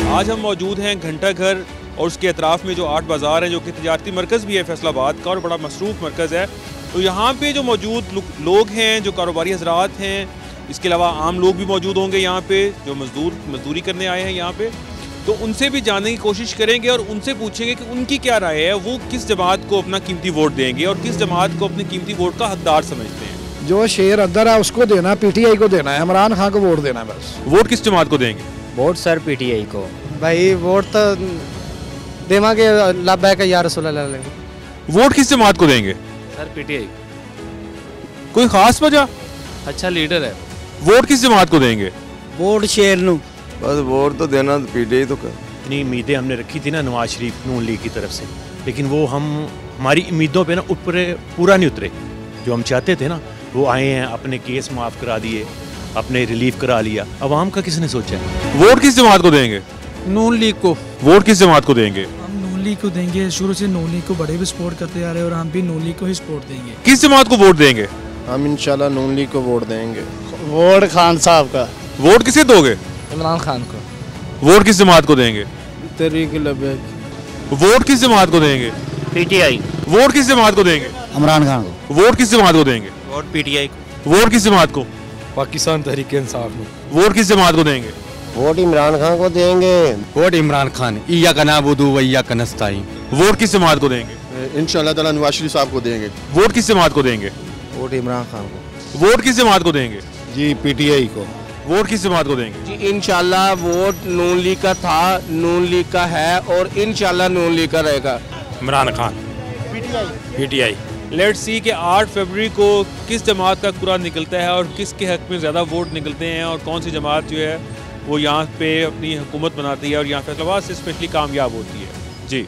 आज हम मौजूद हैं घंटा घर और उसके अतराफ़ में जो 8 बाज़ार है, जो कि तजारती मरकज़ भी है फैसलाबाद का और बड़ा मसरूफ़ मरकज़ है। तो यहाँ पे जो मौजूद लोग हैं, जो कारोबारी हज़रात हैं, इसके अलावा आम लोग भी मौजूद होंगे यहाँ पे, जो मज़दूरी करने आए हैं यहाँ पे। तो उनसे भी जानने की कोशिश करेंगे और उनसे पूछेंगे कि उनकी क्या राय है, वो किस जमात को अपना कीमती वोट देंगे और किस जमात को अपने कीमती वोट का हकदार समझते हैं। जो शेर अंदर है उसको देना, पीटीआई को देना है, इमरान खान को वोट देना है बस। वोट किस जमात को देंगे? वोट सर पीटीआई को। भाई वोट तो देवांगे लब है कि या रसूल अल्लाह। वोट किस जमात को देंगे? Sir PTI. कोई खास वजह? अच्छा लीडर है। वोट किस जमात को देंगे? वोट शेर नू। बस वोट तो देना पीटीआई तो कर। इतनी उम्मीदें हमने रखी थी ना नवाज शरीफ नून लीग की तरफ से, लेकिन वो हमारी उम्मीदों पे ना ऊपर पूरा नहीं उतरे। जो हम चाहते थे ना वो आए हैं, अपने केस माफ़ करा दिए, अपने रिलीफ करा लिया। अवाम का किसने सोचा है? वोट किस जमात को देंगे? नून लीग को। वोट किस जमात को देंगे? हम नून लीग को देंगे। शुरू से नून लीग को बड़े भी सपोर्ट करते आ रहे हैं और हम भी नून लीग को ही सपोर्ट देंगे। किस जमात को वोट देंगे? हम इंशाल्लाह नून लीग को वोट देंगे। वोट खान साहब का। वोट किसे दोगे? इमरान खान को। वोट किस जमात को देंगे? तहरीक लबैक। वोट किस जमात को देंगे? पीटीआई। वोट किस जमात को देंगे? इमरान खान को। वोट किस जमात को देंगे? वोट पीटीआई को। वोट किस जमात को? पाकिस्तान तहरीक इंसाफ में। वोट किस जमात को देंगे? वोट इमरान खान को देंगे। वोट इमरान खान। इया का नाबुदू व इया का नस्ताईन। वोट किस जमात को देंगे? इंशाल्लाह ताला नवाज शरीफ साहब को देंगे। वोट किस जमात को देंगे? वोट इमरान खान को। वोट किस जमात को देंगे? जी पीटीआई को। वोट किस जमात को देंगे? जी इंशाल्लाह वोट नून लीग का था, नून लीग का है और इंशाल्लाह नून लीग का रहेगा। Imran Khan. PTI. Let's see कि 8 फरवरी को किस जमात का कुरान निकलता है और किसके हक में ज़्यादा वोट निकलते हैं और कौन सी जमात जो है वो यहाँ पे अपनी हुकूमत बनाती है और यहाँ फैसलाबाद से स्पेशली कामयाब होती है। जी।